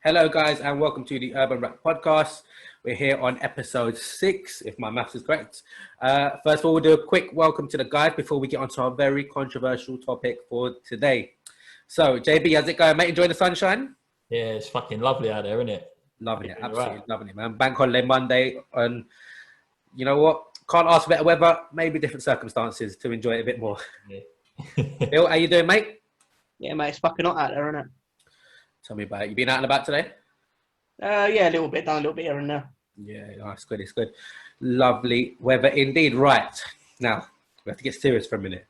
Hello, guys, and welcome to the Urban Rap Podcast. We're here on episode 6, if my maths is correct. First of all, we'll do a quick welcome to the guys before we get onto our very controversial topic for today. So, JB, how's it going, mate? Enjoying the sunshine? Yeah, it's fucking lovely out there, isn't it? Loving it, absolutely loving it, man. Bank holiday Monday, and you know what? Can't ask for better weather, maybe different circumstances to enjoy it a bit more. Yeah. Bill, how you doing, mate? Yeah, mate, it's fucking hot out there, isn't it? Tell me about it. You been out and about today? Yeah, a little bit, done a little bit here and there. Yeah, oh, it's good, it's good. Lovely weather indeed. Right, now, we have to get serious for a minute.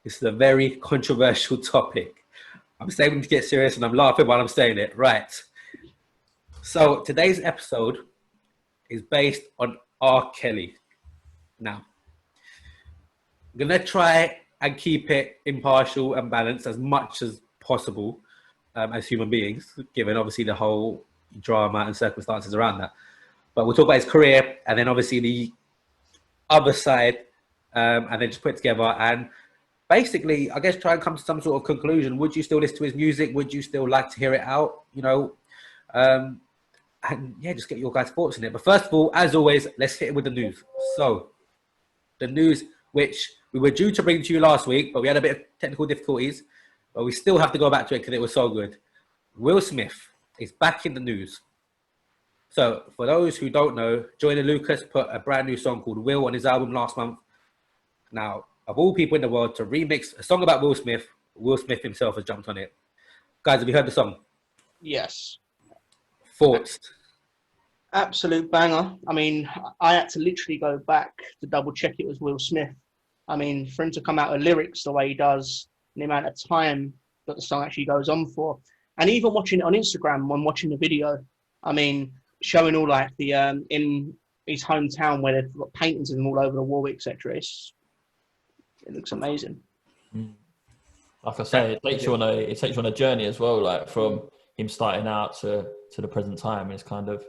This is a very controversial topic. I'm saying to get serious and I'm laughing while I'm saying it. Right. So, today's episode is based on R. Kelly. Now, I'm going to try and keep it impartial and balanced as much as possible. As human beings, given obviously the whole drama and circumstances around that. But we'll talk about his career and then obviously the other side, and then just put it together and basically, I guess, try and come to some sort of conclusion. Would you still listen to his music? Would you still like to hear it out? You know, and yeah, just get your guys' thoughts on it. But first of all, as always, let's hit it with the news. So, the news which we were due to bring to you last week, but we had a bit of technical difficulties. But we still have to go back to it because it was so good. Will Smith is back in the news. So, for those who don't know, Joyner Lucas put a brand new song called Will on his album last month. Now, of all people in the world to remix a song about Will Smith himself has jumped on it. Guys, have you heard the song? Yes. Thoughts? Absolute banger. I mean, I had to literally go back to double check it was Will Smith. I mean, for him to come out with lyrics the way he does, the amount of time that the song actually goes on for. And even watching it on Instagram, when watching the video, I mean, showing all like the, in his hometown where they've got paintings of him all over the wall, etc. It looks amazing. Like I say, it takes you on a journey as well, like from him starting out to the present time. It's kind of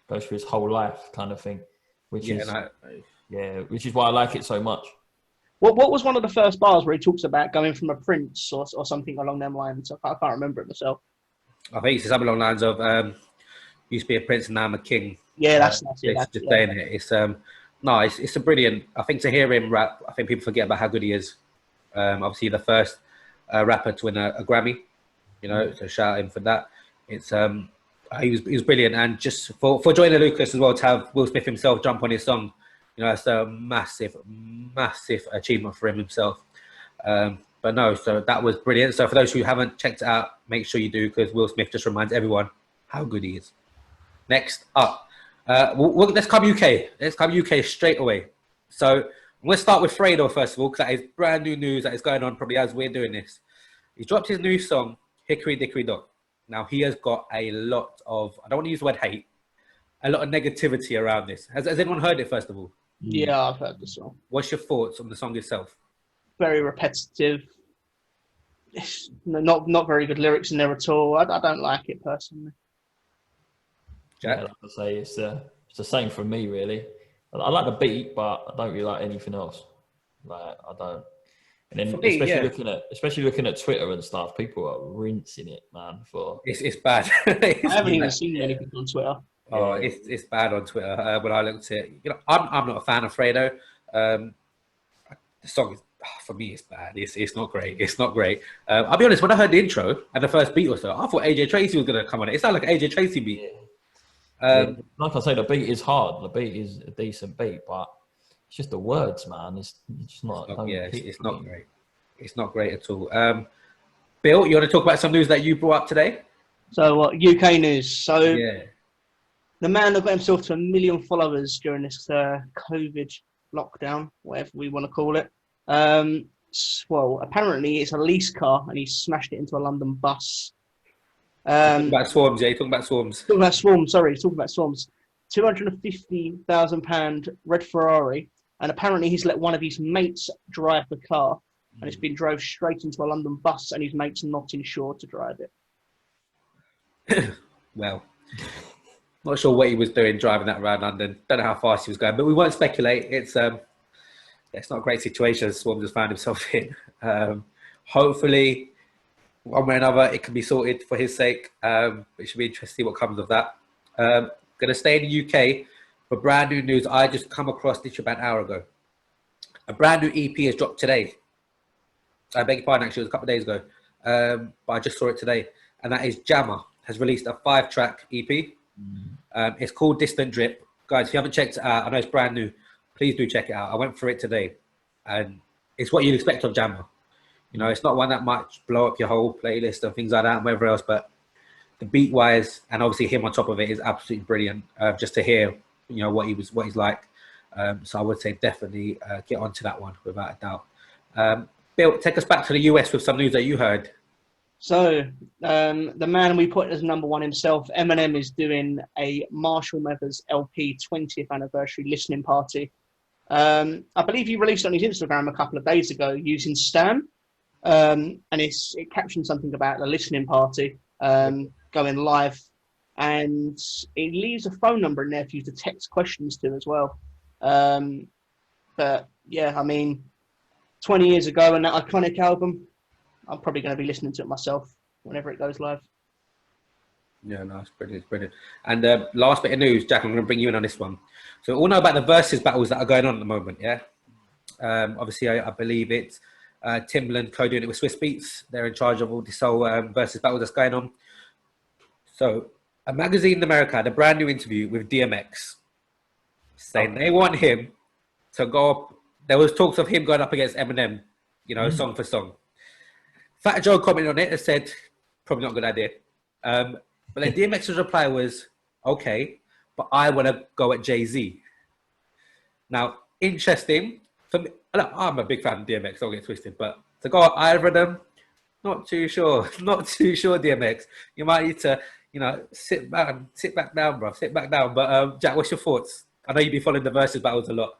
goes through his whole life kind of thing, which is why I like it so much. What was one of the first bars where he talks about going from a prince or something along them lines? I can't remember it myself. I think it's something along the lines of used to be a prince and now I'm a king. Yeah, that's it. Just saying it. It's it's a brilliant. I think to hear him rap, I think people forget about how good he is. Obviously, the first rapper to win a Grammy. You know, so shout out him for that. It's he was brilliant, and just for Joyner Lucas as well to have Will Smith himself jump on his song. You know, it's a massive achievement for him himself. But no, so that was brilliant. So for those who haven't checked it out, make sure you do, because Will Smith just reminds everyone how good he is. Next up, let's come UK. Let's come UK straight away. So I'm going to start with Fredo first of all, because that is brand new news that is going on probably as we're doing this. He dropped his new song, Hickory Dickory Dock. Now, he has got a lot of, I don't want to use the word hate, a lot of negativity around this. Has anyone heard it, first of all? Yeah, I've heard the song. What's your thoughts on the song itself? Very repetitive. It's not very good lyrics in there at all. I don't like it personally. Jack? Yeah, like I say, it's the same for me, really. I like the beat, but I don't really like anything else. Like, I don't. And then especially looking at Twitter and stuff, people are rinsing it, man. It's bad. I haven't even seen anything on Twitter. Oh, it's bad on Twitter. When I looked at it, you know, I'm not a fan of Fredo. The song is, for me, it's bad. It's not great. It's not great. I'll be honest. When I heard the intro and the first beat or so, I thought AJ Tracy was gonna come on it. It sounded like an AJ Tracy beat. Like I say, the beat is hard. The beat is a decent beat, but it's just the words, man. It's not. It's not great. It's not great at all. Bill, you want to talk about some news that you brought up today? So UK news. So the man that got himself to 1 million followers during this COVID lockdown, whatever we want to call it. Well, apparently it's a lease car and he smashed it into a London bus. Talking about swarms, yeah. Talking about swarms. Talking about swarms. £250,000 red Ferrari, and apparently he's let one of his mates drive the car, and it's been drove straight into a London bus, and his mate's not insured to drive it. Well, not sure what he was doing driving that around London. Don't know how fast he was going, but we won't speculate. It's not a great situation Swarm just found himself in. Hopefully one way or another, it can be sorted for his sake. It should be interesting to see what comes of that. Going to stay in the UK for brand new news. I just come across this about an hour ago. A brand new EP has dropped today. I beg your pardon, actually, it was a couple of days ago. But I just saw it today. And that is Jammer has released a 5-track EP. It's called Distant Drip. Guys, if you haven't checked it out, I know it's brand new. Please do check it out. I went through it today. And it's what you'd expect of Jammer. You know, it's not one that might blow up your whole playlist and things like that and whatever else, but the beat wise and obviously him on top of it is absolutely brilliant. Just to hear, you know, what he's like. So I would say definitely get onto that one without a doubt. Bill, take us back to the US with some news that you heard. So the man we put as number one himself, Eminem, is doing a Marshall Mathers LP 20th anniversary listening party. I believe he released on his Instagram a couple of days ago using Stan. And it captioned something about the listening party going live, and it leaves a phone number in there for you to text questions to as well. But yeah, I mean, 20 years ago and that iconic album, I'm probably going to be listening to it myself whenever it goes live. Yeah, no, it's brilliant, it's brilliant. And last bit of news, Jack, I'm going to bring you in on this one. So we all know about the versus battles that are going on at the moment, yeah? Obviously, I believe it's Timbaland co-doing it with Swiss Beats. They're in charge of all this whole versus battle that's going on. So a magazine in America had a brand new interview with DMX saying they want him to go up. There was talks of him going up against Eminem, you know, song for song. Fat Joe commented on it and said, probably not a good idea. But then DMX's reply was, okay, but I want to go at Jay-Z. Now, interesting. For me, look, I'm a big fan of DMX, don't get twisted, but to go at either of them, not too sure. Not too sure, DMX. You might need to, you know, sit back down, bro. Sit back down. But Jack, what's your thoughts? I know you've been following the versus battles a lot.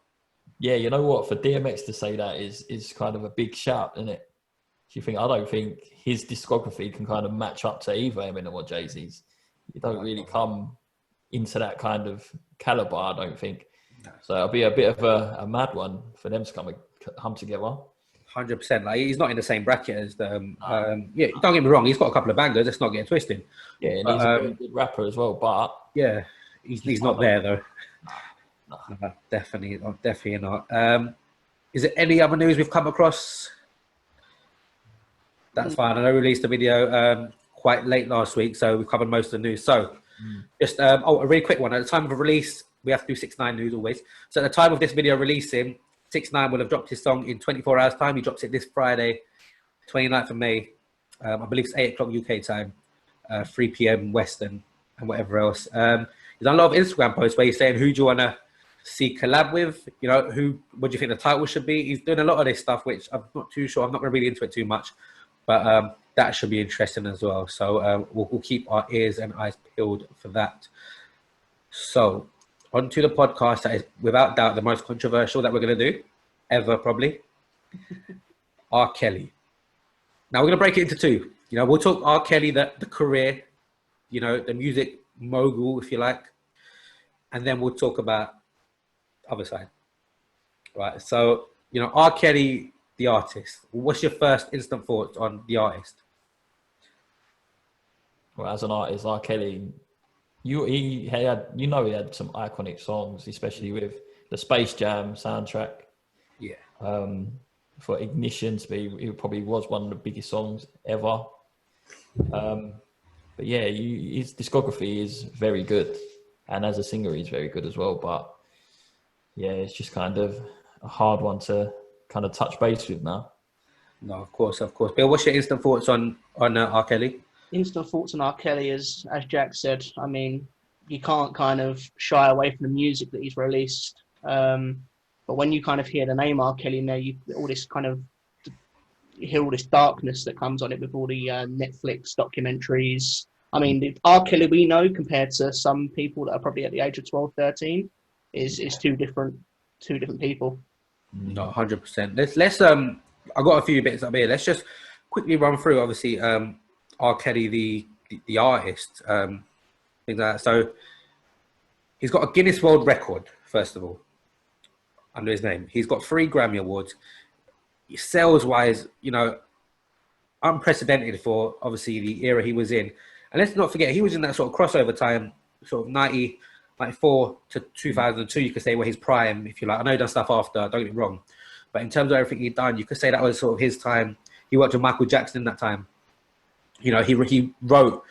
Yeah, you know what? For DMX to say that is kind of a big shout, isn't it? I don't think his discography can kind of match up to either Eminem or Jay-Z's. You don't really come into that kind of caliber, I don't think. So it'll be a bit of a mad one for them to come together. 100%. Like, he's not in the same bracket as the. Yeah, don't get me wrong. He's got a couple of bangers. Let's not get twisted. Yeah, and he's a very good rapper as well. But yeah, he's not there though. No, definitely not. Is there any other news we've come across? That's fine. I know we released a video quite late last week, so we've covered most of the news. So just a really quick one. At the time of release, we have to do 6ix9ine news always. So at the time of this video releasing, 6ix9ine will have dropped his song in 24 hours time. He drops it this Friday, 29th of May. I believe it's 8 o'clock UK time, 3 p.m. Western and whatever else. He's done a lot of Instagram posts where he's saying, who do you want to see collab with? You know, what do you think the title should be? He's doing a lot of this stuff, which I'm not too sure. I'm not going to read into it too much, but that should be interesting as well. So we'll keep our ears and eyes peeled for that. So onto the podcast that is without doubt the most controversial that we're going to do ever, probably. R. Kelly. Now we're going to break it into two. You know, we'll talk R. Kelly, the career, you know, the music mogul, if you like, and then we'll talk about the other side. Right. So, you know, R. Kelly, the artist. What's your first instant thoughts on the artist? Well, as an artist, R. Kelly, he had some iconic songs, especially with the Space Jam soundtrack. Yeah. For Ignition to be, it probably was one of the biggest songs ever. But yeah, his discography is very good, and as a singer, he's very good as well. But yeah, it's just kind of a hard one to kind of touch base with now. No, of course. Bill, what's your instant thoughts on R. Kelly? Instant thoughts on R. Kelly is, as Jack said, I mean, you can't kind of shy away from the music that he's released. But when you kind of hear the name R. Kelly in there, you hear all this darkness that comes on it with all the Netflix documentaries. I mean, the R. Kelly we know compared to some people that are probably at the age of 12, 13 is two different people. No, 100%. Let's I've got a few bits up here. Let's just quickly run through, obviously, R. Kelly, the artist, things like that. So he's got a Guinness World Record, first of all, under his name. He's got 3 Grammy Awards. Sales-wise, you know, unprecedented for obviously the era he was in. And let's not forget, he was in that sort of crossover time, sort of 94 to 2002, you could say, were his prime, if you like. I know he done stuff after, don't get me wrong. But in terms of everything he'd done, you could say that was sort of his time. He worked with Michael Jackson in that time. You know, he wrote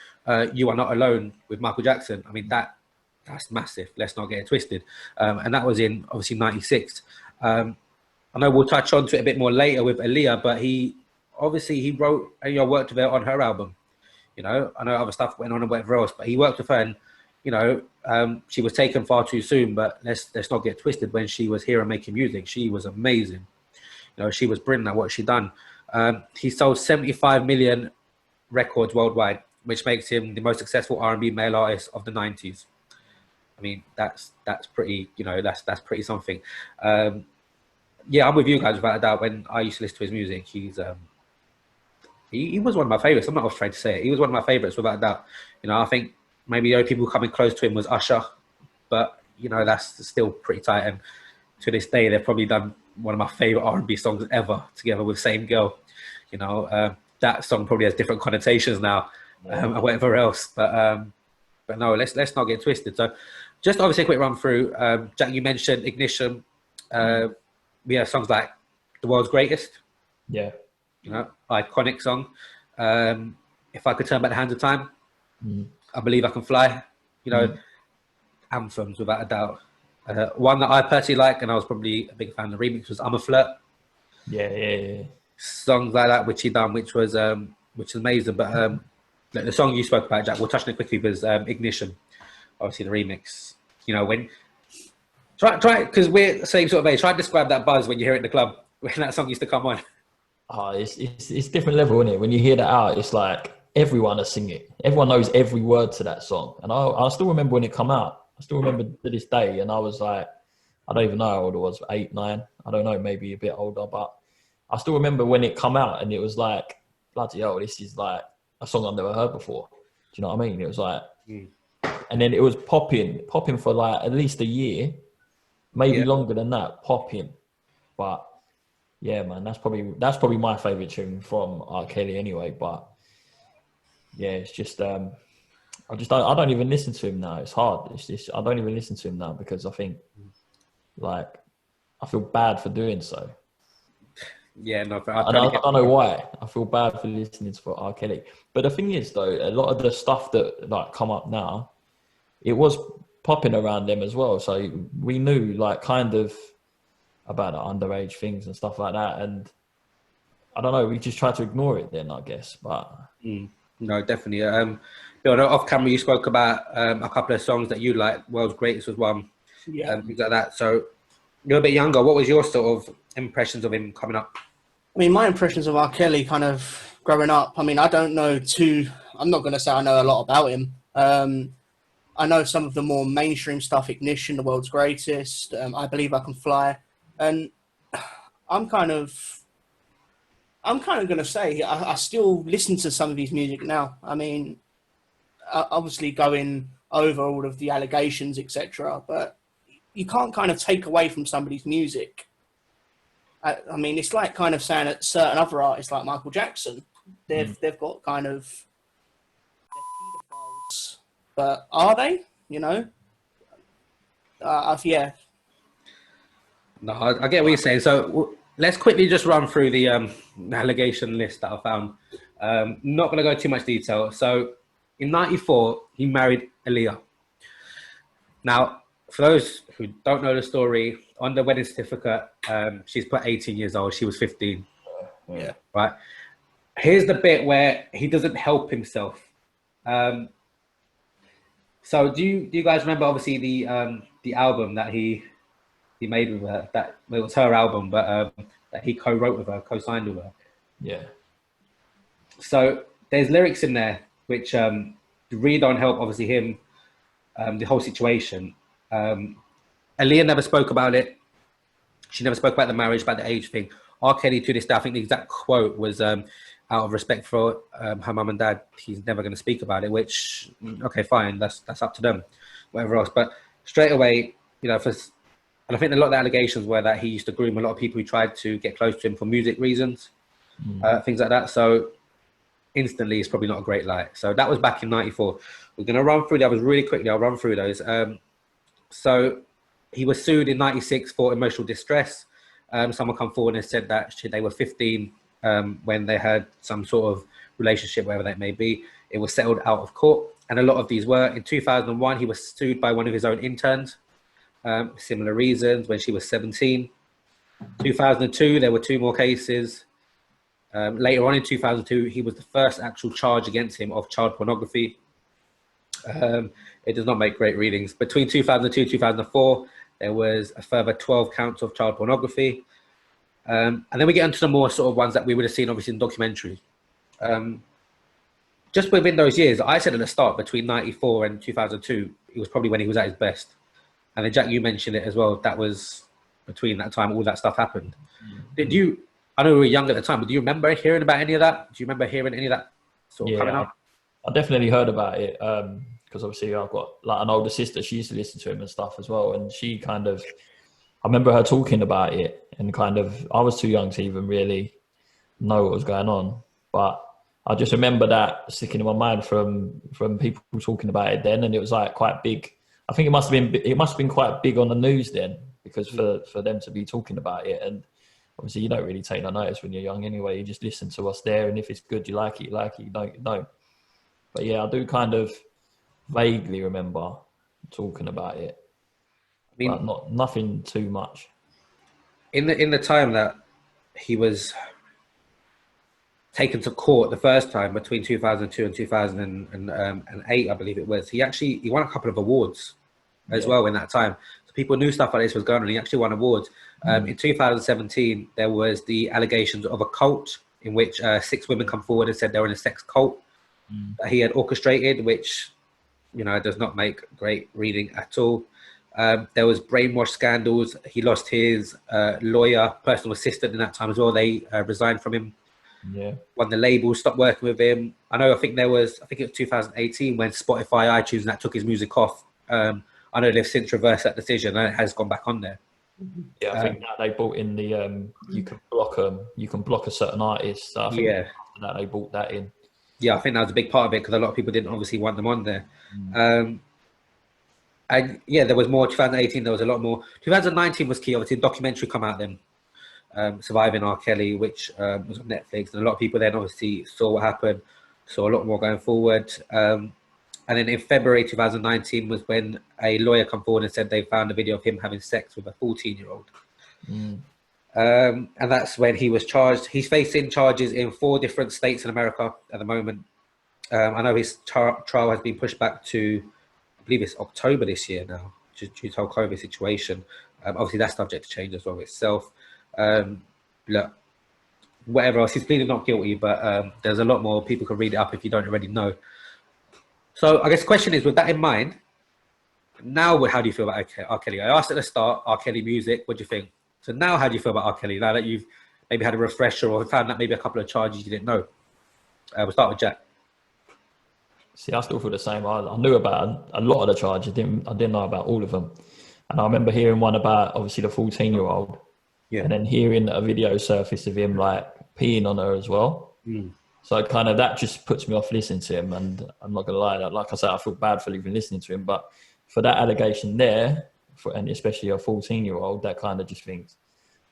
You Are Not Alone with Michael Jackson. I mean, that's massive. Let's not get it twisted. And that was in, obviously, 96. I know we'll touch on to it a bit more later with Aaliyah, but he wrote and worked with her on her album. You know, I know other stuff went on and whatever else, but he worked with her, and you know, she was taken far too soon. But let's not get twisted. When she was here and making music, she was amazing. You know, she was brilliant at what she done. He sold 75 million records worldwide, which makes him the most successful R&B male artist of the 90s. I mean, that's pretty. You know, that's pretty something. Yeah, I'm with you guys without a doubt. When I used to listen to his music, he was one of my favorites. I'm not afraid to say it. He was one of my favorites without a doubt. You know, I think maybe the only people coming close to him was Usher, but you know, that's still pretty tight. And to this day, they've probably done one of my favorite R&B songs ever together with Same Girl. You know, that song probably has different connotations now, and whatever else. But no, let's not get twisted. So, just obviously a quick run through. Jack, you mentioned Ignition. We have songs like The World's Greatest. Yeah. You know, iconic song. If I Could Turn Back the Hands of Time. I Believe I Can Fly. You know, anthems without a doubt. One that I personally like, and I was probably a big fan of the remix, was I'm a Flirt. Yeah. Songs like that, which he done, which was amazing. But the song you spoke about, Jack, we'll touch on it quickly, was Ignition. Obviously, the remix. You know, when try because we're the same sort of age. Try to describe that buzz when you hear it in the club when that song used to come on. Oh, it's different level, isn't it? When you hear that out, it's like everyone is singing it. Everyone knows every word to that song. And I still remember when it come out. I still remember to this day. And I was like, I don't even know how old I was, 8, 9. I don't know, maybe a bit older. But I still remember when it come out and it was like, bloody hell, this is like a song I've never heard before. Do you know what I mean? It was like, and then it was popping for like at least a year, maybe longer than that, popping. But yeah, man, that's probably my favorite tune from R. Kelly anyway. But yeah, it's just I don't even listen to him now. It's hard. It's just I don't even listen to him now because I think like I feel bad for doing so. Yeah, no, I don't know why. I feel bad for listening to R. Kelly. But the thing is, though, a lot of the stuff that like come up now, it was popping around them as well. So we knew like kind of about the underage things and stuff like that. And I don't know, we just tried to ignore it then, I guess. But no, definitely. Bill, off camera, you spoke about a couple of songs that you like. World's Greatest was one. Yeah. Things like that. So you're a bit younger. What was your sort of impressions of him coming up? I mean, my impressions of R. Kelly kind of growing up, I mean, I don't know I'm not going to say I know a lot about him. I know some of the more mainstream stuff, Ignition, The World's Greatest, I Believe I Can Fly. And I'm kind of going to say I still listen to some of his music now. I mean, obviously going over all of the allegations, etc., but you can't kind of take away from somebody's music. I mean, it's like kind of saying that certain other artists like Michael Jackson, they've got kind of pedophiles, but are they? You know? Yeah. No, I get what you're saying. So let's quickly just run through the allegation list that I found. Not going to go too much detail. So in 94, he married Aaliyah. Now, for those who don't know the story, on the wedding certificate, she's put 18 years old. She was 15. Yeah. Right. Here's the bit where he doesn't help himself. So do you guys remember, obviously, the album that he made with her? That it was her album, but that he co-wrote with her, co-signed with her. Yeah. So there's lyrics in there which really don't help, obviously, him, the whole situation. Aaliyah never spoke about it. She never spoke about the marriage, about the age thing. R. Kelly, to this day, I think the exact quote was, out of respect for her mum and dad, he's never going to speak about it, which, okay, fine, that's up to them, whatever else. But straight away, you know, and I think a lot of the allegations were that he used to groom a lot of people who tried to get close to him for music reasons, things like that. So instantly is probably not a great light. So that was back in 94. We're going to run through the others really quickly. I'll run through those. So he was sued in 96 for emotional distress. Someone come forward and said that they were 15 when they had some sort of relationship, whatever that may be. It was settled out of court. And a lot of these were. In 2001, he was sued by one of his own interns. Similar reasons, when she was 17. 2002, there were 2 more cases. Later on in 2002, he was the first actual charge against him of child pornography. It does not make great readings. Between 2002 and 2004, there was a further 12 counts of child pornography. And then we get into the more sort of ones that we would have seen, obviously, in documentary. Just within those years, I said at the start, between 94 and 2002, it was probably when he was at his best. And then, Jack, you mentioned it as well. That was between that time, all that stuff happened. Did you, I know we were young at the time, but do you remember hearing about any of that? Do you remember hearing any of that sort of coming up? I definitely heard about it because obviously I've got like an older sister. She used to listen to him and stuff as well. And she kind of, I remember her talking about it and kind of, I was too young to even really know what was going on. But I just remember that sticking in my mind from people talking about it then. And it was like quite big. I think it must have been quite big on the news then, because for them to be talking about it. And obviously you don't really take no notice when you're young anyway. You just listen to what's there. And if it's good, you like it, you like it, you don't, you don't. But yeah, I do kind of vaguely remember talking about it. I mean, but nothing too much. In the time that he was taken to court the first time, between 2002 and 2008, I believe it was, he won a couple of awards as well in that time. So people knew stuff like this was going on. He actually won awards. In 2017, there was the allegations of a cult in which 6 women come forward and said they were in a sex cult that he had orchestrated, which, you know, does not make great reading at all. There was brainwash scandals. He lost his lawyer, personal assistant in that time as well. They resigned from him. Yeah. When the label stopped working with him. I think it was 2018 when Spotify, iTunes, and that took his music off. I know they've since reversed that decision and it has gone back on there. Yeah, I think now they brought in the you can block them. You can block a certain artist. So I think after that they brought that in. Yeah, I think that was a big part of it because a lot of people didn't obviously want them on there. And yeah, there was more. 2018, there was a lot more. 2019 was key. Obviously, a documentary come out then, Surviving R. Kelly, which was on Netflix, and a lot of people then obviously saw what happened. Saw a lot more going forward. And then in February 2019 was when a lawyer come forward and said they found a video of him having sex with a 14-year-old. And that's when he was charged. He's facing charges in 4 different states in America at the moment. I know his trial has been pushed back to, I believe it's October this year now, due to the whole COVID situation. Obviously, that's subject to change as well itself. Look, whatever else, he's pleaded not guilty, but there's a lot more. People can read it up if you don't already know. So I guess the question is, with that in mind, now how do you feel about R. Kelly? I asked at the start, R. Kelly music, what do you think? So now how do you feel about R. Kelly, now that you've maybe had a refresher or found out maybe a couple of charges you didn't know? We'll start with Jack. See, I still feel the same. I knew about a lot of the charges. I didn't know about all of them. And I remember hearing one about, obviously, the 14-year-old. Yeah. And then hearing a video surface of him, like, peeing on her as well. So kind of that just puts me off listening to him. And I'm not going to lie, like I said, I feel bad for even listening to him. But for that allegation there, and especially a 14-year-old, that kind of just thinks,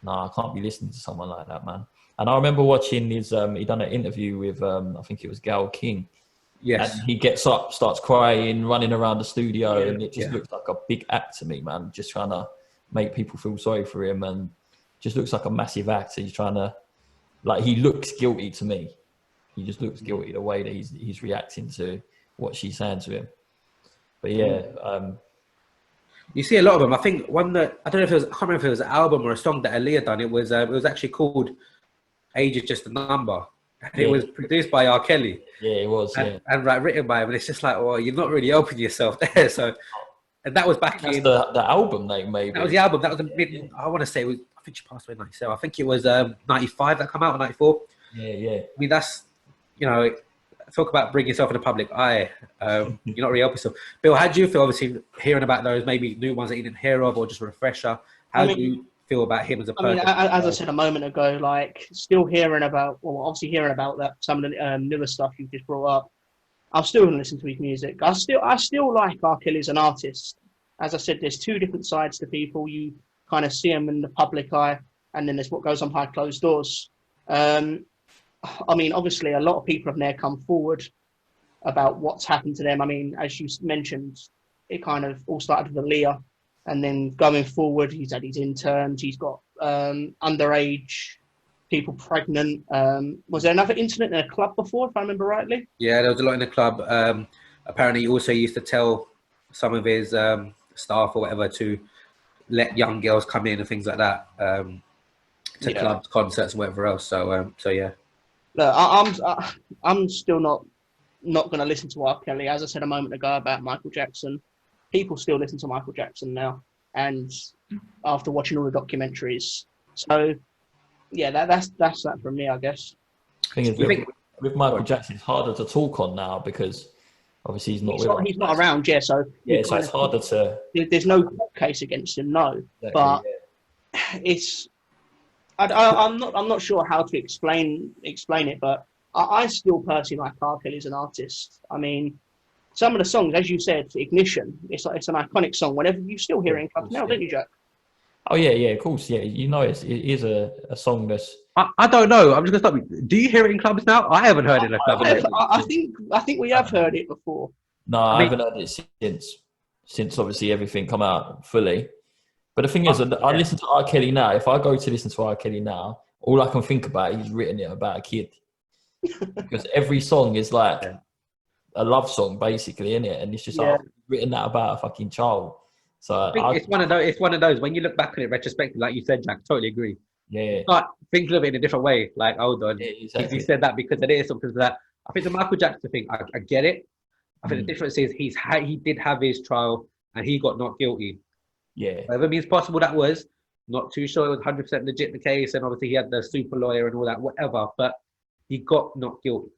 nah, I can't be listening to someone like that, man. And I remember watching his, he done an interview with, I think it was Gayle King. Yes. And he gets up, starts crying, running around the studio, and it just looks like a big act to me, man. Just trying to make people feel sorry for him, and just looks like a massive act. He's trying to, like, he looks guilty to me. He just looks guilty the way that he's reacting to what she's saying to him. But yeah, you see a lot of them. I think one that I don't know if it was, I can't remember if it was an album or a song that Aaliyah done. It was actually called "Age Is Just a Number." And it was produced by R. Kelly. Yeah, it was. And written by him. And it's just like, well, you're not really helping yourself there. So, and that was back in the album name, maybe. That was the album. That was I want to say, I think she passed away in 97. I think it was 95 that came out, or 94. Yeah. I mean, that's, you know, talk about bringing yourself in the public eye. You're not really helping yourself. Bill, how do you feel, obviously, hearing about those, maybe new ones that you didn't hear of, or just a refresher? How do you feel about him as a I mean, person. as I said a moment ago, like still hearing about, well, obviously hearing about that some of the newer stuff you just brought up. I'm still going to listen to his music. I still like R. Kelly as an artist. As I said, there's two different sides to people. You kind of see them in the public eye, and then there's what goes on behind closed doors. I mean, obviously, a lot of people have now come forward about what's happened to them. I mean, as you mentioned, it kind of all started with Aaliyah, and then going forward, he's had his interns. He's got underage people pregnant. Was there another incident in a club before, if I remember rightly? Yeah, there was a lot in the club. Apparently, he also used to tell some of his staff or whatever to let young girls come in and things like that to clubs, concerts, and whatever else. So yeah. Look, I'm still not going to listen to R. Kelly. As I said a moment ago about Michael Jackson, people still listen to Michael Jackson now, and after watching all the documentaries. So yeah, that's that from me, I guess. Thing is, with Michael Jackson, it's harder to talk on now because obviously he's not he's not around, yeah. So so it's harder to. There's no case against him, no. Exactly, but it's. I'm not sure how to explain it, but I still personally like R. Kelly as an artist. I mean, some of the songs, as you said, Ignition, it's an iconic song. Whenever you still hear it in clubs now, don't you, Jack? Oh yeah, of course, yeah. You know, it is a song that's. I don't know. I'm just gonna stop you. Do you hear it in clubs now? I haven't heard it in a club. I think we have heard it before. No, I haven't heard it since obviously everything come out fully. But the thing is, I listen to R. Kelly now. If I go to listen to R. Kelly now, all I can think about is he's written it about a kid. Because every song is like a love song, basically, isn't it? And it's just like written that about a fucking child. So I think it's one of those. When you look back on it retrospectively, like you said, Jack, totally agree. Yeah. But think of it in a different way. Like, hold on, exactly. he said that because it is something that. I think the Michael Jackson thing, I get it. I think the difference is he did have his trial and he got not guilty. Yeah. Whatever means possible that was. Not too sure it was 100% legit the case, and obviously he had the super lawyer and all that, whatever. But he got not guilty.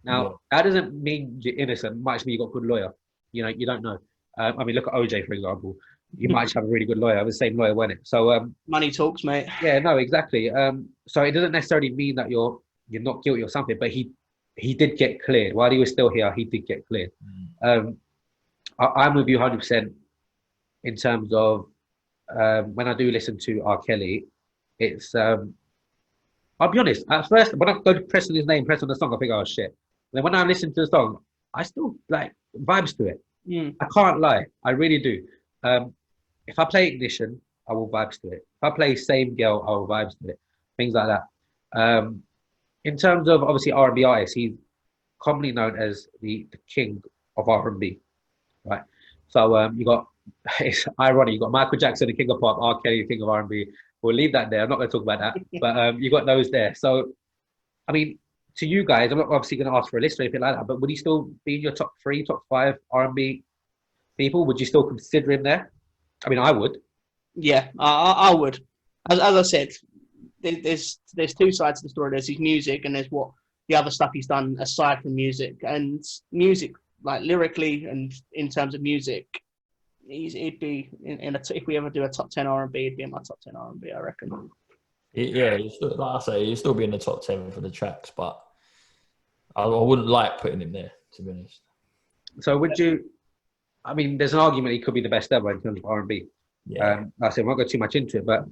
Now that doesn't mean you're innocent. Might mean you got a good lawyer. You know, you don't know. I mean, look at OJ for example. You might have a really good lawyer. The same lawyer, wasn't it? So money talks, mate. Yeah, no, exactly. So it doesn't necessarily mean that you're not guilty or something, but he did get cleared while he was still here. He did get cleared. I'm with you 100% in terms of when I do listen to R. Kelly, it's I'll be honest. At first, when I go to press on his name, press on the song, I think, oh shit. Then when I listen to the song, I still like vibes to it. I can't lie, I really do. If I play Ignition, I will vibes to it. If I play Same Girl, I will vibes to it. Things like that. In terms of obviously R&B artists, he's commonly known as the king of R&B, right? So you got, it's ironic, you got Michael Jackson, the king of pop, R. Kelly, the king of R&B. We'll leave that there. I'm not going to talk about that, but you got those there. So, I mean, to you guys, I'm not obviously going to ask for a list or anything like that, but would he still be in your top 3, top 5 R&B people? Would you still consider him there? I mean, I would. Yeah, I would. As I said, there's two sides to the story. There's his music and there's what the other stuff he's done aside from music. And music, like lyrically and in terms of music, he'd be if we ever do a top 10 R&B, he'd be in my top 10 R&B, I reckon. Yeah, like I say, he'd still be in the top 10 for the tracks, but I wouldn't like putting him there, to be honest. So would you? I mean, there's an argument he could be the best ever in terms of R&B. Yeah. I said, I won't go too much into it, but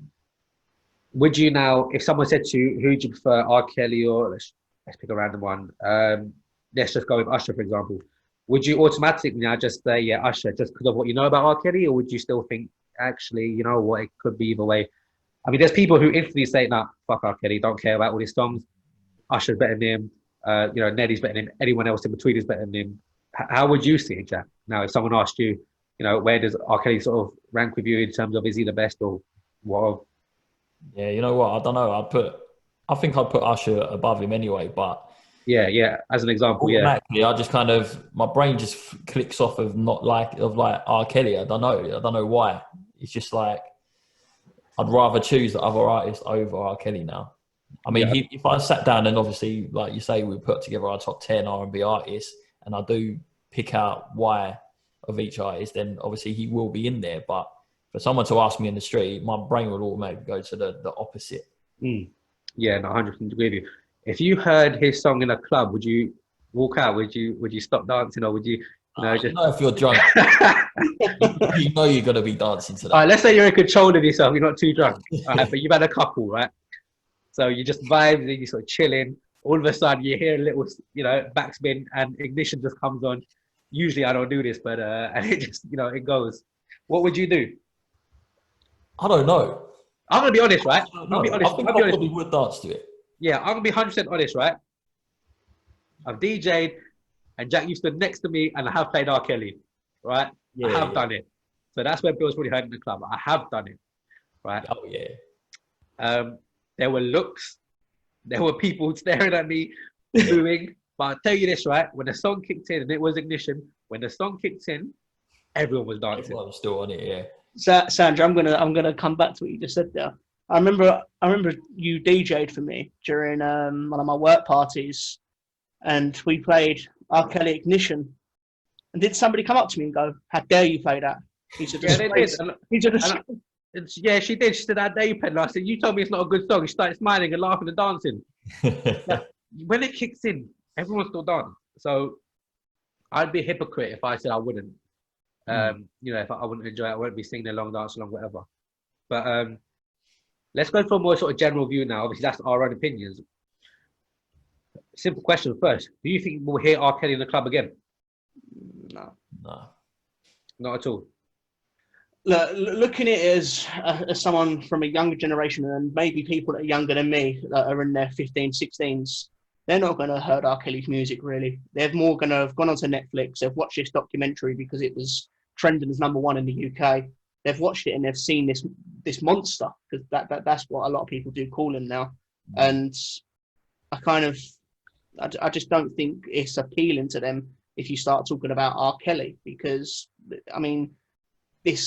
would you now, if someone said to you, who do you prefer, R. Kelly or let's pick a random one. Let's just go with Usher, for example. Would you automatically now just say, yeah, Usher, just because of what you know about R. Kelly, or would you still think, actually, you know what, it could be either way? I mean, there's people who instantly say, nah, fuck R. Kelly, don't care about all his songs. Usher's better than him. Neddy's better than him. Anyone else in between is better than him. How would you see it, Jack? Now, if someone asked you, where does R. Kelly sort of rank with you in terms of is he the best or what? Yeah, you know what? I don't know. I think I'd put Usher above him anyway, but yeah. As an example, automatically, I just kind of my brain just clicks off of like R. Kelly. I don't know why. It's just like I'd rather choose the other artist over R. Kelly now. I mean, if I sat down and obviously, like you say, we put together our top 10 R&B artists, and I do pick out why of each artist, then obviously he will be in there. But for someone to ask me in the street, my brain would automatically go to the opposite. Yeah, no, 100% agree with you. If you heard his song in a club, would you walk out? Would you stop dancing, or would you? Just... You know, if you're drunk, you know you're gonna be dancing to that. All right, let's say you're in control of yourself. You're not too drunk, all right, but you've had a couple, right? So you just vibes and you're sort of chilling. All of a sudden, you hear a little, backspin, and ignition just comes on. Usually, I don't do this, but and it just, it goes. What would you do? I don't know. I'm gonna be honest, right? I'll be honest. I think I probably would dance to it. Yeah, I'm gonna be 100% honest, right? I've DJ'd, and Jack, you stood next to me, and I have played R. Kelly, right? I have done it. So that's where Bill's probably heard in the club. I have done it, right? Oh yeah. There were looks, there were people staring at me, booing. But I'll tell you this, right? When the song kicked in, and it was Ignition, when the song kicked in, everyone was dancing. Everyone was still on it, yeah. Sandra, I'm gonna come back to what you just said there. I remember you DJ'd for me during one of my work parties, and we played R. Kelly Ignition. And did somebody come up to me and go, "How dare you play that?" He said, "Yeah, she did. She said, how dare you play that?" I said, "You told me it's not a good song." She started smiling and laughing and dancing. When it kicks in, everyone's still dancing. So I'd be a hypocrite if I said I wouldn't. If I wouldn't enjoy it, I wouldn't be singing along, dancing along, whatever. But let's go for a more sort of general view now. Obviously, that's our own opinions. Simple question first. Do you think we'll hear R. Kelly in the club again? No. Not at all. Looking at it as someone from a younger generation, and maybe people that are younger than me, that are in their 15s, 16s, they're not going to heard R. Kelly's music, really. They're more going to have gone onto Netflix. They've watched this documentary because it was trending as #1 in the UK. They've watched it and they've seen this monster, because that's what a lot of people do call him now. And I just don't think it's appealing to them if you start talking about R. Kelly, because, I mean, the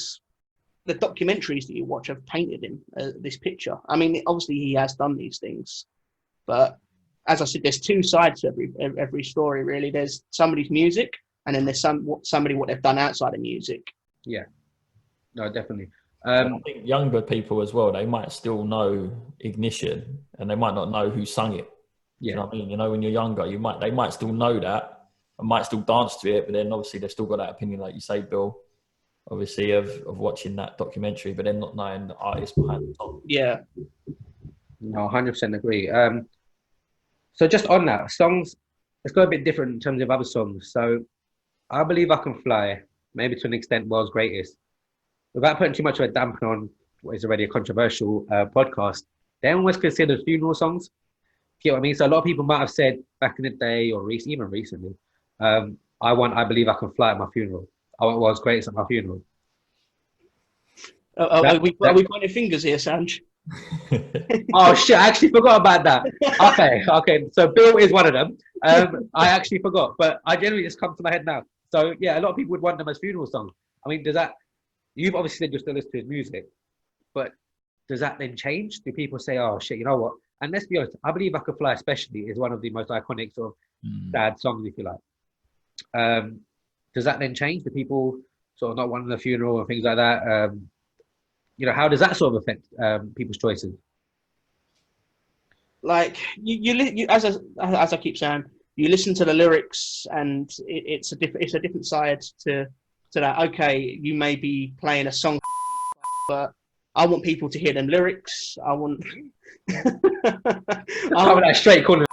documentaries that you watch have painted him this picture. I mean, obviously he has done these things, but as I said, there's two sides to every story, really. There's somebody's music, and then there's somebody what they've done outside of music. Yeah, no, definitely. I think younger people as well, they might still know Ignition, and they might not know who sung it. Yeah. You know what I mean? When you're younger, they might still know that and might still dance to it, but then obviously they've still got that opinion, like you say, Bill, obviously of watching that documentary, but then not knowing the artist behind the song. Yeah. No, 100% agree. So just on that, songs, let's go a bit different in terms of other songs. So I Believe I Can Fly, maybe to an extent, world's greatest. Without putting too much of a damper on what is already a controversial podcast, they're almost considered funeral songs. You know what I mean? So a lot of people might have said back in the day, or even recently, I want I Believe I Can Fly at my funeral. I want World's Greatest at my funeral. Are we pointing fingers here, Sanj? Oh shit, I actually forgot about that. Okay. So Bill is one of them. I actually forgot, but I generally just come to my head now. So yeah, a lot of people would want them as funeral songs. I mean, does that, you've obviously said you're still listening to his music, but does that then change? Do people say, oh shit, you know what? And let's be honest, I Believe I Could Fly especially is one of the most iconic sort of sad songs, if you like. Does that then change? Do people sort of not wanting the funeral and things like that? How does that sort of affect people's choices? Like you as I keep saying, you listen to the lyrics, and it's a different side to that. Okay, you may be playing a song, but I want people to hear them lyrics. I want. I want that straight calling.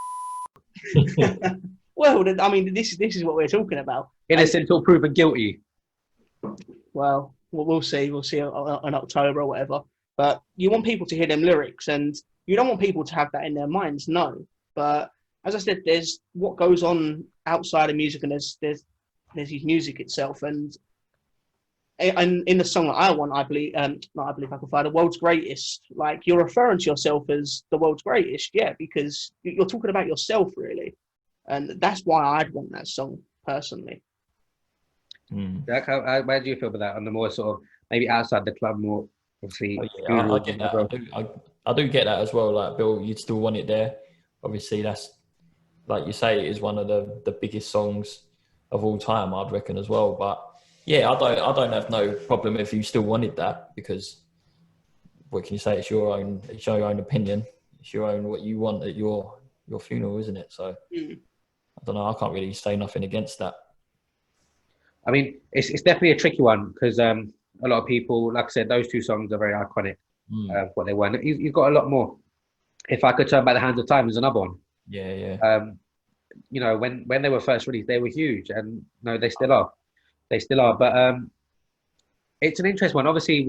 Well, I mean, this is what we're talking about. Innocent until proven guilty. Well, we'll see. We'll see in October or whatever. But you want people to hear them lyrics, and you don't want people to have that in their minds. No, but as I said, there's what goes on outside of music, and there's his music itself, and in the song that I want, I believe I can fly, the world's greatest. Like, you're referring to yourself as the world's greatest, yeah, because you're talking about yourself, really, and that's why I'd want that song personally. Where do you feel about that? On the more sort of maybe outside the club, more obviously. I get that. I do get that as well. Like, Bill, you'd still want it there. Obviously, that's, like you say, it is one of the biggest songs of all time, I'd reckon, as well. But Yeah, I don't have no problem if you still wanted that, because what can you say? It's your own opinion. It's your own what you want at your funeral, isn't it? So I don't know. I can't really say nothing against that. I mean, it's definitely a tricky one because a lot of people, like I said, those two songs are very iconic. What they were. You've got a lot more. If I Could Turn Back the Hands of Time is another one. Yeah. You know, when they were first released, they were huge, and no, they still are. They still are. But it's an interesting one. Obviously,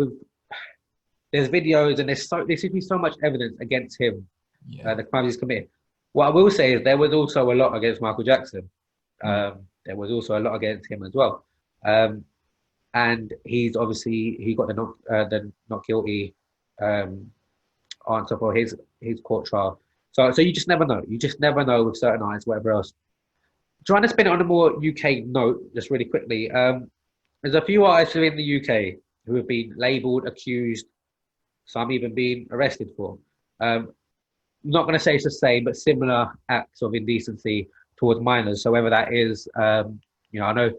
there's videos and there seems to be so much evidence against him, the crimes he's committed. What I will say is there was also a lot against Michael Jackson. There was also a lot against him as well. And he got the not guilty answer for his court trial. So you just never know. You just never know with certain artists, whatever else. Trying to spin it on a more UK note, just really quickly. There's a few artists in the UK who have been labelled, accused, some even being arrested for. Not going to say it's the same, but similar acts of indecency towards minors. So whether that is, I know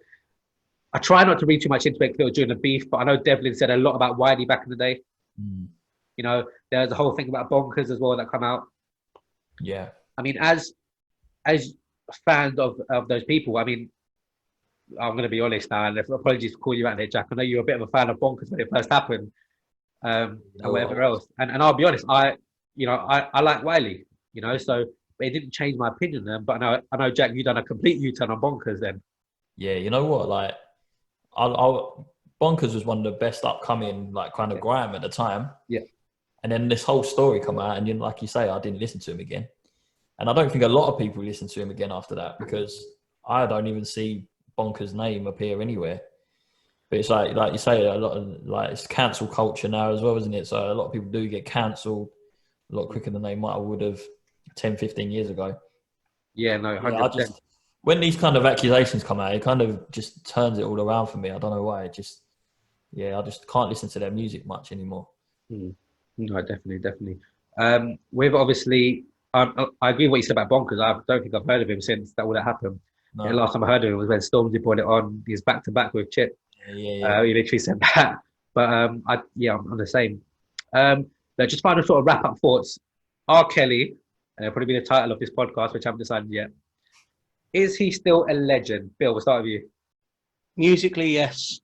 I try not to read too much into it during the beef, but I know Devlin said a lot about Wiley back in the day. You know, there's a whole thing about Bonkers as well that come out. Yeah. I mean, as fans of those people, I mean, I'm going to be honest now, and apologies for calling you out there, Jack. I know you're a bit of a fan of Bonkers when it first happened, and whatever else. And I'll be honest, I like Wiley, so but it didn't change my opinion then. But I know, Jack, you've done a complete U-turn on Bonkers then. Yeah, you know what? Like, Bonkers was one of the best upcoming, like, kind of grime at the time. Yeah. And then this whole story come out, and then, like you say, I didn't listen to him again. And I don't think a lot of people listened to him again after that, because I don't even see Bonkers' name appear anywhere. But it's like you say, a lot of, like, it's cancel culture now as well, isn't it? So a lot of people do get cancelled a lot quicker than they would have 10, 15 years ago. Yeah, no, 100%. When these kind of accusations come out, it kind of just turns it all around for me. I don't know why. I just can't listen to their music much anymore. No, definitely. With obviously, I agree with what you said about Bonkers. I don't think I've heard of him since that would have happened. No. The last time I heard of him was when Stormzy brought it on. He's back to back with Chip. Yeah. He literally said that. But I'm the same. Just final sort of wrap up thoughts. R. Kelly, and it'll probably be the title of this podcast, which I haven't decided yet. Is he still a legend? Bill, we'll start with you. Musically, yes.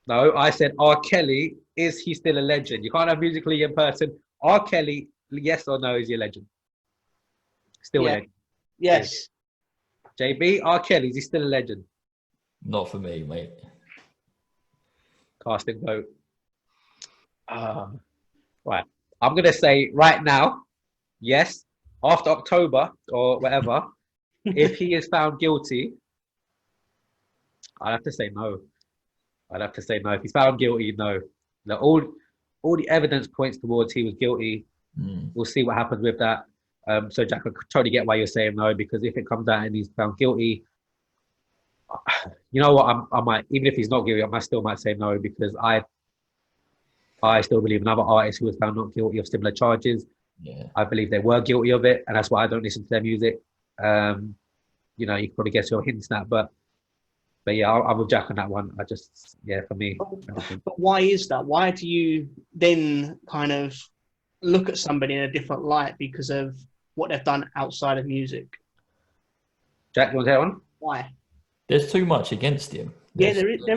No, I said R. Kelly, is he still a legend? You can't have musically in person. R. Kelly, yes or no, is he a legend? Still a legend. Yes. JB, R. Kelly, is he still a legend? Not for me, mate. Casting vote. Right. I'm going to say right now, yes. After October or whatever, if he is found guilty, I'd have to say no. If he's found guilty, no. All the evidence points towards he was guilty. We'll see what happens with that. So Jack, I totally get why you're saying no, because if it comes out and he's found guilty, you know what? I might, even if he's not guilty, I still might say no, because I still believe another artist who was found not guilty of similar charges. Yeah. I believe they were guilty of it, and that's why I don't listen to their music. You can probably guess your hints that, but yeah, I'm with Jack on that one. For me. But why is that? Why do you then kind of look at somebody in a different light because of what they've done outside of music? Jack, you want to take that one? Why? There's too much against him. There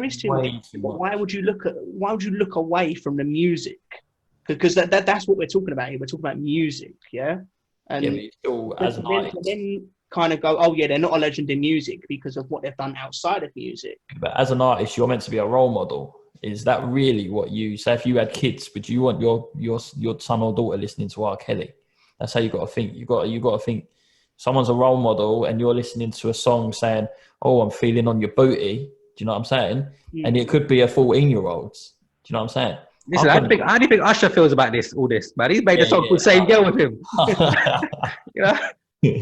is too much. But why would you look away from the music? Because that's what we're talking about here. We're talking about music, yeah. And but still, as an artist, then kind of go, oh yeah, they're not a legend in music because of what they've done outside of music. But as an artist, you're meant to be a role model. Is that really what you say? If you had kids, would you want your son or daughter listening to R. Kelly? That's how you got to think. You got to think. Someone's a role model, and you're listening to a song saying, "Oh, I'm feeling on your booty." Do you know what I'm saying? And it could be a 14-year-old. Do you know what I'm saying? Listen, how do you think Usher feels about all this, man? He's made a song called "Same Girl" with him.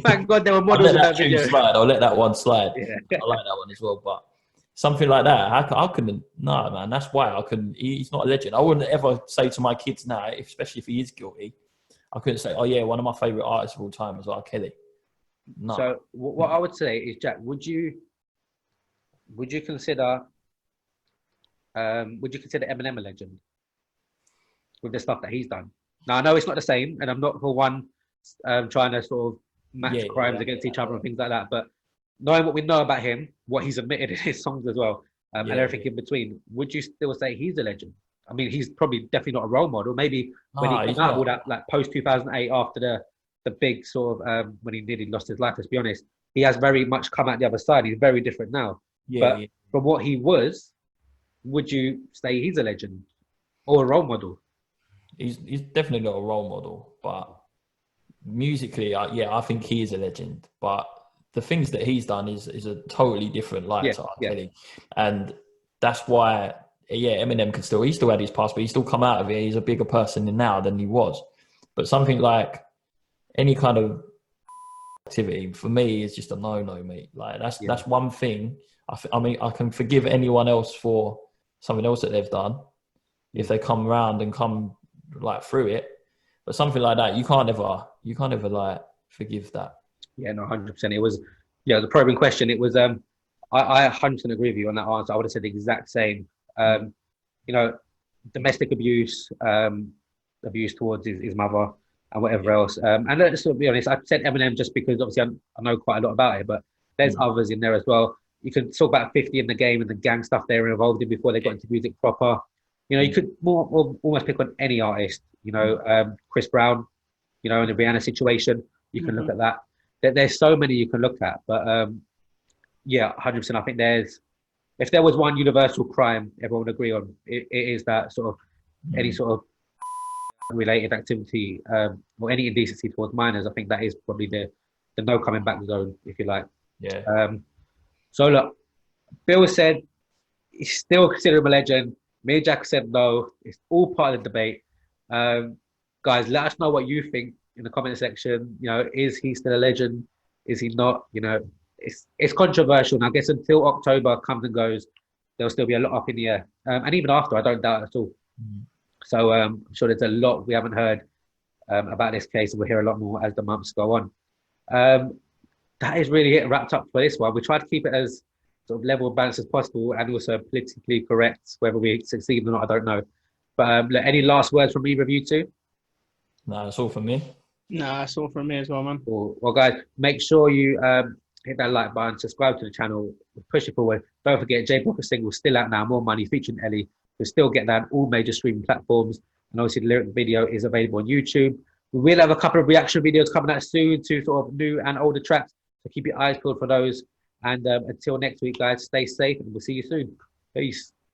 Thank God there were models in that video. I'll let that one slide. Yeah. I like that one as well, but something like that, I couldn't. No, man, that's why I couldn't. He's not a legend. I wouldn't ever say to my kids now, especially if he is guilty, I couldn't say, "Oh yeah, one of my favorite artists of all time is R. Kelly." No. So what I would say is, Jack, would you consider would you consider Eminem a legend with the stuff that he's done? Now I know it's not the same, and I'm not for one trying to sort of match crimes against each other and things like that. But knowing what we know about him, what he's admitted in his songs as well, and everything in between, would you still say he's a legend? I mean, he's probably definitely not a role model. Maybe when he came out all that, like post 2008, after the big sort of when he nearly lost his life. Let's be honest, he has very much come out the other side. He's very different now. But from what he was, would you say he's a legend or a role model? He's definitely not a role model, but musically, I think he is a legend. But the things that he's done is a totally different lifestyle, and that's why. Yeah, Eminem he still had his past, but he still come out of it. He's a bigger person now than he was. But something like any kind of activity for me is just a no, mate. Like that's one thing. I mean, I can forgive anyone else for something else that they've done if they come around and come like through it. But something like that, you can't ever like forgive that. Yeah, no, 100%. It was, the probing question. It was, I 100% agree with you on that answer. I would have said the exact same. Domestic abuse, abuse towards his mother and whatever else. And let's be honest, I said Eminem just because obviously I know quite a lot about it, but there's others in there as well. You can talk about 50 in the game and the gang stuff they were involved in before they got into music proper. You could almost pick on any artist, Chris Brown, in the Rihanna situation, you can look at that. There's so many you can look at, but 100%. I think if there was one universal crime everyone would agree on, it is that sort of any sort of related activity or any indecency towards minors. I think that is probably the no coming back zone, if you like. So look, Bill said he's still considered him a legend. Me and Jack said no. It's all part of the debate. Guys, let us know what you think in the comment section. Is he still a legend? Is he not? It's controversial. And I guess until October comes and goes, there'll still be a lot up in the air. And even after, I don't doubt it at all. So I'm sure there's a lot we haven't heard about this case, and we'll hear a lot more as the months go on. That is really it, wrapped up for this one. We tried to keep it as sort of level and balanced as possible, and also politically correct. Whether we succeed or not, I don't know. But any last words from either of you two? No, that's all from me. No, that's all from me as well, man. Cool. Well, guys, make sure you hit that like button, subscribe to the channel, push it forward. Don't forget, J Booker's single still out now, More Money, featuring Ellie. You'll still get that on all major streaming platforms. And obviously, the lyric video is available on YouTube. We will have a couple of reaction videos coming out soon to sort of new and older tracks. So keep your eyes peeled for those. And until next week, guys, stay safe and we'll see you soon. Peace.